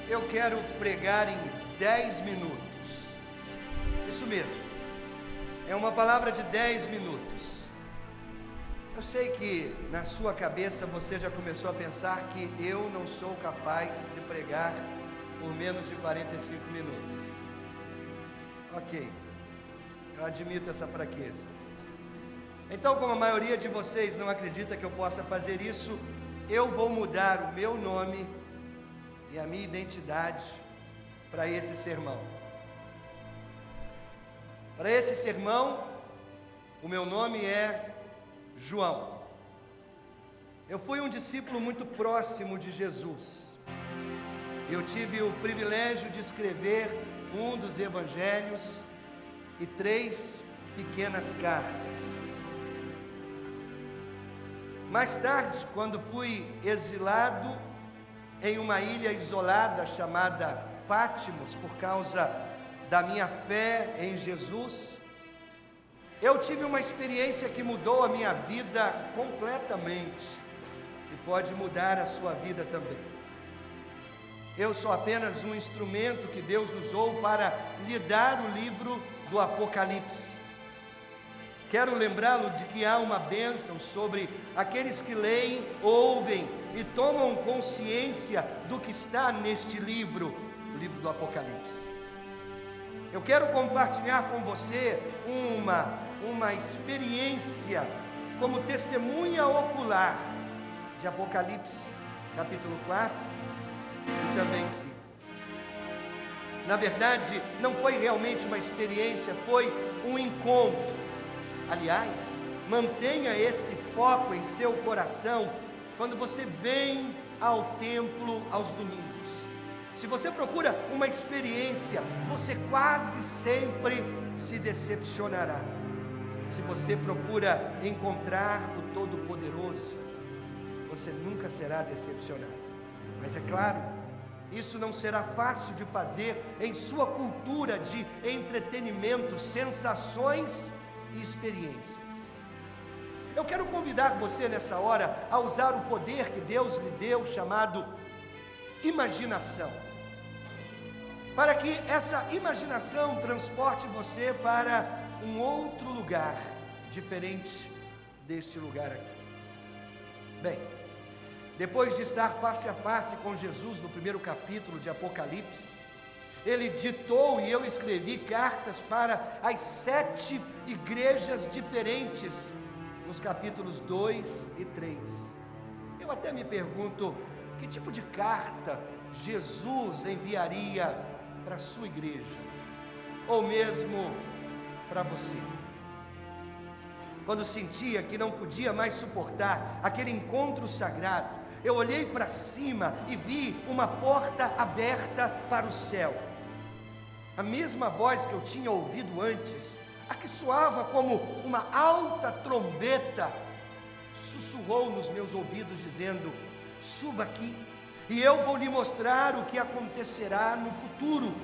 Eu quero pregar em 10 minutos. Isso mesmo. É uma palavra de 10 minutos. Eu sei que na sua cabeça você já começou a pensar que eu não sou capaz de pregar por menos de 45 minutos. Ok, eu admito essa fraqueza. Então, como a maioria de vocês não acredita que eu possa fazer isso, eu vou mudar o meu nome e a minha identidade para esse sermão. Para esse sermão, o meu nome é João. Eu fui um discípulo muito próximo de Jesus. Eu tive o privilégio de escrever um dos evangelhos e 3 pequenas cartas. Mais tarde, quando fui exilado em uma ilha isolada chamada Pátimos, por causa da minha fé em Jesus, eu tive uma experiência que mudou a minha vida completamente, e pode mudar a sua vida também. Eu sou apenas um instrumento que Deus usou para lhe dar o livro do Apocalipse. Quero lembrá-lo de que há uma bênção sobre aqueles que leem, ouvem e tomam consciência do que está neste livro, o livro do Apocalipse. Eu quero compartilhar com você uma experiência como testemunha ocular de Apocalipse, capítulo 4 e também 5. Na verdade, não foi realmente uma experiência, foi um encontro. Aliás, mantenha esse foco em seu coração quando você vem ao templo aos domingos. Se você procura uma experiência, você quase sempre se decepcionará. Se você procura encontrar o Todo-Poderoso, você nunca será decepcionado. Mas é claro, isso não será fácil de fazer em sua cultura de entretenimento, sensações e experiências. Eu quero convidar você nessa hora a usar o poder que Deus lhe deu, chamado imaginação, para que essa imaginação transporte você para um outro lugar, diferente deste lugar aqui. Bem, depois de estar face a face com Jesus no primeiro capítulo de Apocalipse, ele ditou e eu escrevi cartas para as 7 igrejas diferentes, nos capítulos 2 e 3. Eu até me pergunto, que tipo de carta Jesus enviaria para a sua igreja, ou mesmo para você? Quando sentia que não podia mais suportar aquele encontro sagrado, eu olhei para cima e vi uma porta aberta para o céu. A mesma voz que eu tinha ouvido antes, a que soava como uma alta trombeta, sussurrou nos meus ouvidos dizendo: suba aqui e eu vou lhe mostrar o que acontecerá no futuro.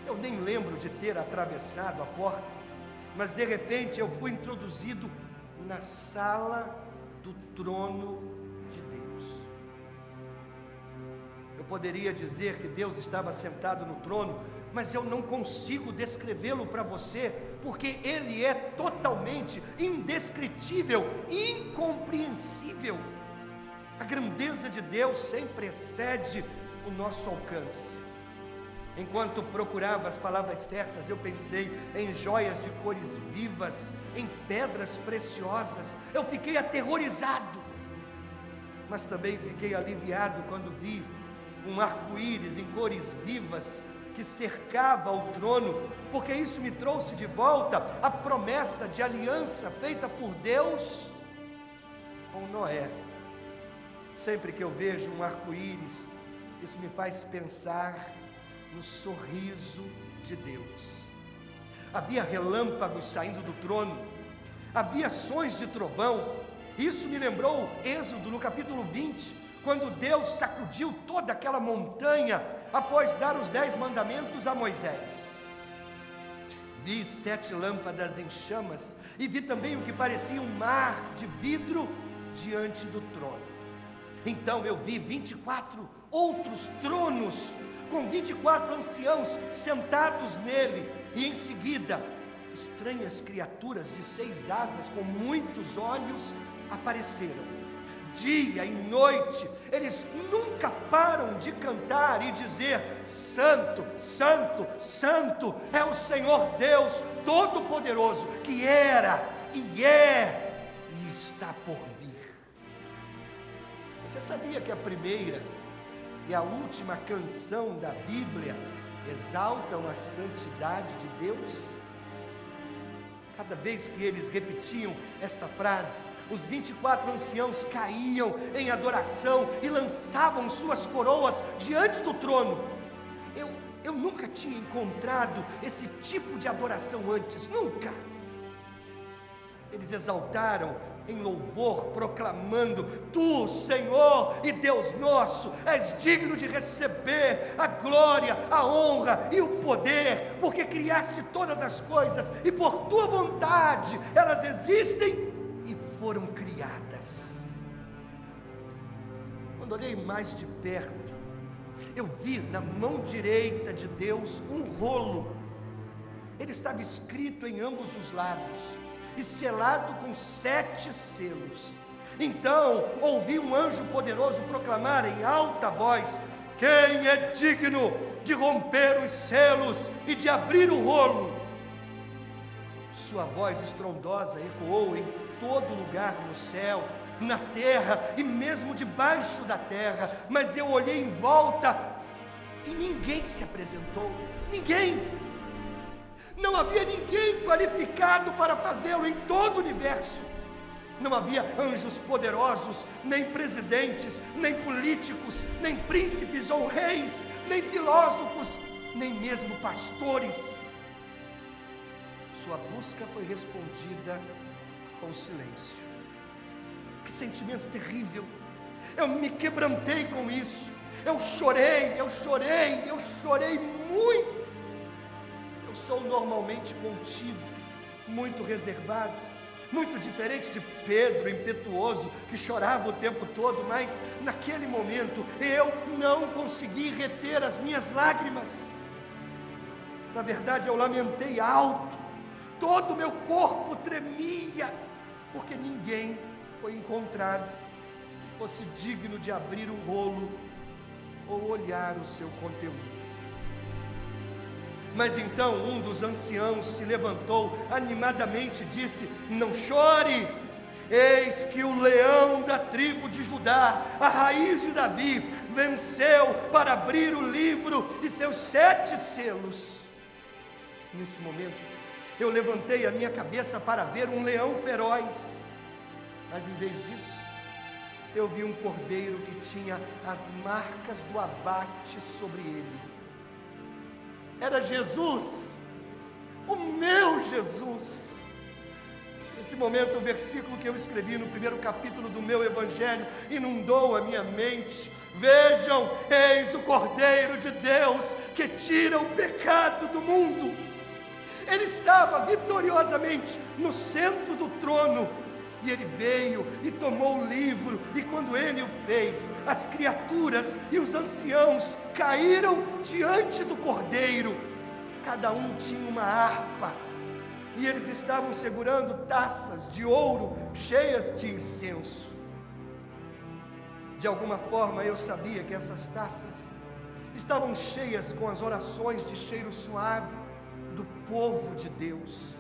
Eu nem lembro de ter atravessado a porta, mas de repente eu fui introduzido na sala do trono de Deus. Eu poderia dizer que Deus estava sentado no trono, mas eu não consigo descrevê-lo para você, porque Ele é totalmente indescritível, incompreensível. A grandeza de Deus sempre excede o nosso alcance. Enquanto procurava as palavras certas, eu pensei em joias de cores vivas, em pedras preciosas. Eu fiquei aterrorizado, mas também fiquei aliviado quando vi um arco-íris em cores vivas, que que cercava o trono, porque isso me trouxe de volta a promessa de aliança feita por Deus com Noé. Sempre que eu vejo um arco-íris, isso me faz pensar no sorriso de Deus. Havia relâmpagos saindo do trono, havia sons de trovão. Isso me lembrou Êxodo no capítulo 20, quando Deus sacudiu toda aquela montanha após dar os 10 mandamentos a Moisés. Vi 7 lâmpadas em chamas e vi também o que parecia um mar de vidro diante do trono. Então eu vi 24 outros tronos com 24 anciãos sentados nele, e em seguida estranhas criaturas de 6 asas com muitos olhos apareceram. Dia e noite eles nunca param de cantar e dizer: Santo, Santo, Santo é o Senhor Deus Todo-Poderoso, que era e é e está por vir. Você sabia que a primeira e a última canção da Bíblia exaltam a santidade de Deus? Cada vez que eles repetiam esta frase, os 24 anciãos caíam em adoração e lançavam suas coroas diante do trono. Eu nunca tinha encontrado esse tipo de adoração antes, nunca. Eles exaltaram em louvor, proclamando: Tu, Senhor e Deus nosso, és digno de receber a glória, a honra e o poder, porque criaste todas as coisas e por tua vontade elas existem e foram criadas. Quando olhei mais de perto, eu vi na mão direita de Deus um rolo. Ele estava escrito em ambos os lados e selado com 7 selos. Então ouvi um anjo poderoso proclamar em alta voz: Quem é digno de romper os selos e de abrir o rolo? Sua voz estrondosa ecoou em todo lugar no céu, na terra e mesmo debaixo da terra. Mas eu olhei em volta e ninguém se apresentou. Ninguém. Não havia ninguém qualificado para fazê-lo em todo o universo. Não havia anjos poderosos, nem presidentes, nem políticos, nem príncipes ou reis, nem filósofos, nem mesmo pastores. Sua busca foi respondida com silêncio. Que sentimento terrível! Eu me quebrantei com isso. Eu chorei muito. Eu sou normalmente contido, muito reservado, muito diferente de Pedro, impetuoso, que chorava o tempo todo, mas naquele momento eu não consegui reter as minhas lágrimas. Na verdade, eu lamentei alto, todo o meu corpo tremia, porque ninguém foi encontrado que fosse digno de abrir o rolo ou olhar o seu conteúdo. Mas então um dos anciãos se levantou animadamente e disse: Não chore, eis que o leão da tribo de Judá, a raiz de Davi, venceu para abrir o livro e seus 7 selos. Nesse momento eu levantei a minha cabeça para ver um leão feroz, mas em vez disso eu vi um cordeiro que tinha as marcas do abate sobre ele. Era Jesus, o meu Jesus. Nesse momento, o versículo que eu escrevi no primeiro capítulo do meu Evangelho inundou a minha mente. Vejam, eis o Cordeiro de Deus que tira o pecado do mundo. Ele estava vitoriosamente no centro do trono, e ele veio e tomou o livro, e quando ele o fez, as criaturas e os anciãos caíram diante do Cordeiro. Cada um tinha uma harpa, e eles estavam segurando taças de ouro cheias de incenso. De alguma forma eu sabia que essas taças estavam cheias com as orações de cheiro suave do povo de Deus.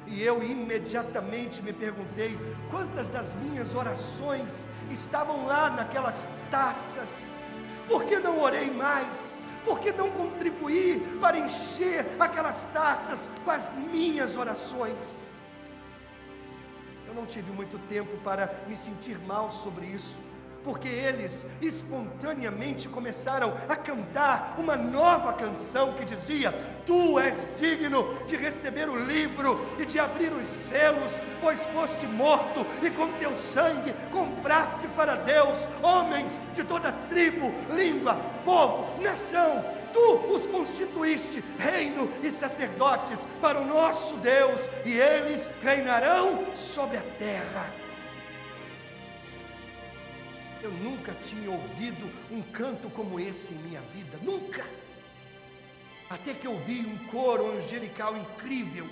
E eu imediatamente me perguntei: quantas das minhas orações estavam lá naquelas taças? Por que não orei mais? por que não contribuir para encher aquelas taças com as minhas orações? Eu não tive muito tempo para me sentir mal sobre isso, porque eles espontaneamente começaram a cantar uma nova canção que dizia: tu és digno de receber o livro e de abrir os selos, pois foste morto e com teu sangue compraste para Deus homens de toda tribo, língua, povo, nação. Tu os constituíste reino e sacerdotes para o nosso Deus, e eles reinarão sobre a terra. Eu nunca tinha ouvido um canto como esse em minha vida, nunca. Até que eu vi um coro angelical incrível.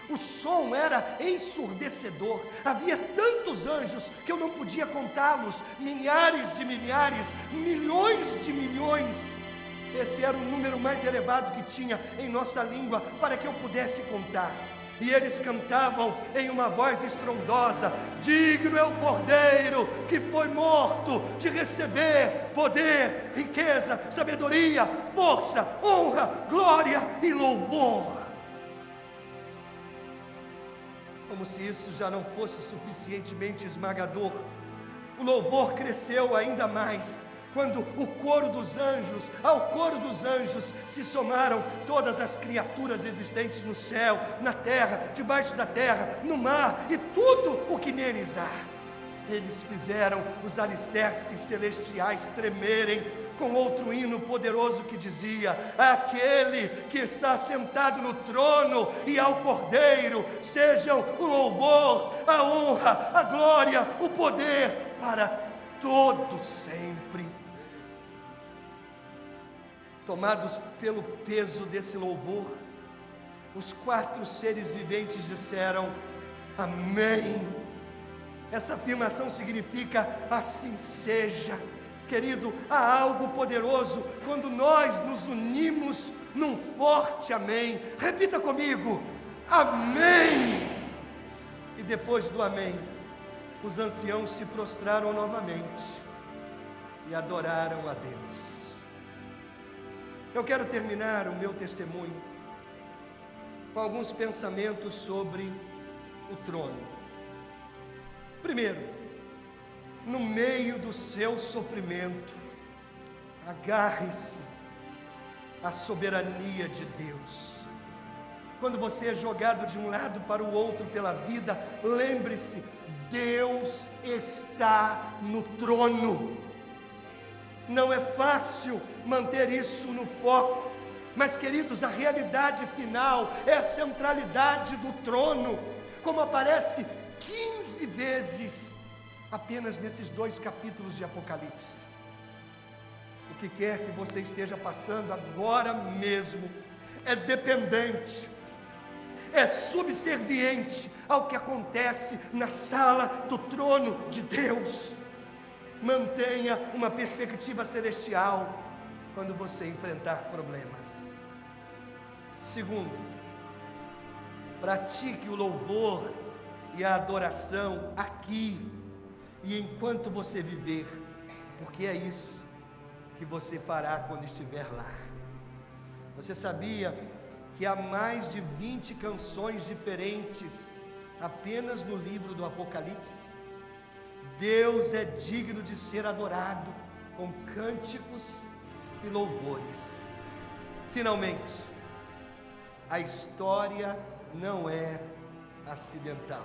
O som era ensurdecedor. Havia tantos anjos que eu não podia contá-los. Milhares de milhares, milhões de milhões. Esse era o número mais elevado que tinha em nossa língua para que eu pudesse contar. E eles cantavam em uma voz estrondosa: digno é o Cordeiro que foi morto de receber poder, riqueza, sabedoria, força, honra, glória e louvor. Como se isso já não fosse suficientemente esmagador, o louvor cresceu ainda mais quando ao coro dos anjos se somaram todas as criaturas existentes no céu, na terra, debaixo da terra, no mar e tudo o que neles há. Eles fizeram os alicerces celestiais tremerem com outro hino poderoso que dizia: aquele que está sentado no trono e ao Cordeiro sejam o louvor, a honra, a glória, o poder para todo sempre. Tomados pelo peso desse louvor, os 4 seres viventes disseram: amém. Essa afirmação significa assim seja. Querido, há algo poderoso quando nós nos unimos num forte amém. Repita comigo: amém. E depois do amém, os anciãos se prostraram novamente e adoraram a Deus. Eu quero terminar o meu testemunho com alguns pensamentos sobre o trono. Primeiro, no meio do seu sofrimento, agarre-se à soberania de Deus. Quando você é jogado de um lado para o outro pela vida, lembre-se: Deus está no trono. Não é fácil manter isso no foco, mas, queridos, a realidade final é a centralidade do trono, como aparece 15 vezes apenas nesses 2 capítulos de Apocalipse. O que quer que você esteja passando agora mesmo é dependente, é subserviente ao que acontece na sala do trono de Deus. Mantenha uma perspectiva celestial quando você enfrentar problemas. Segundo, pratique o louvor e a adoração aqui e enquanto você viver, porque é isso que você fará quando estiver lá. Você sabia que há mais de 20 canções diferentes apenas no livro do Apocalipse? Deus é digno de ser adorado com cânticos e louvores. Finalmente, a história não é acidental.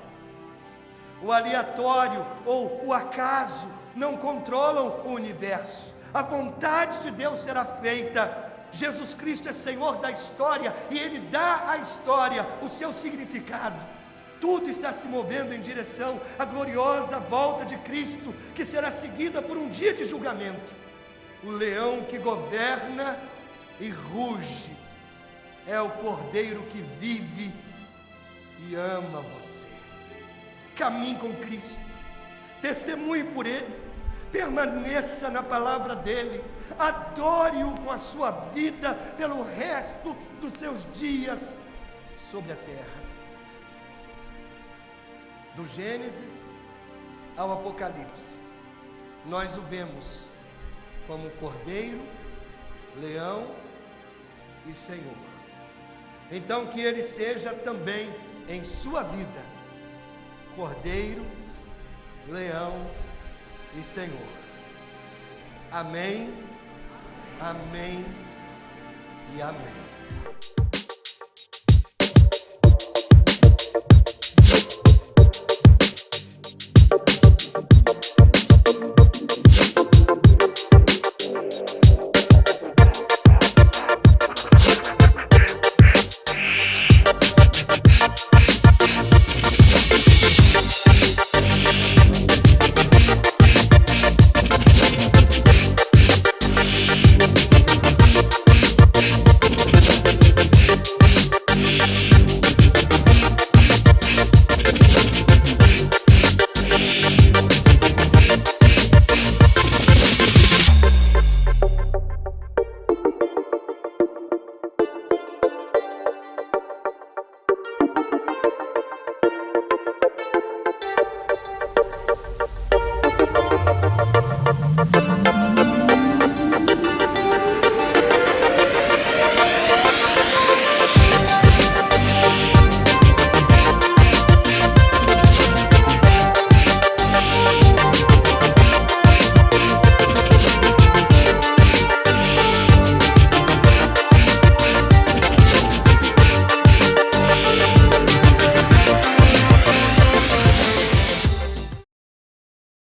O aleatório ou o acaso não controlam o universo. A vontade de Deus será feita. Jesus Cristo é Senhor da história e Ele dá à história o seu significado. Tudo está se movendo em direção à gloriosa volta de Cristo, que será seguida por um dia de julgamento. O leão que governa e ruge é o Cordeiro que vive e ama você. Caminhe com Cristo, testemunhe por Ele, permaneça na palavra dEle, adore-o com a sua vida pelo resto dos seus dias sobre a terra. Do Gênesis ao Apocalipse, nós o vemos como Cordeiro, leão e Senhor. Então que Ele seja também em sua vida cordeiro, leão e Senhor. Amém, amém e amém.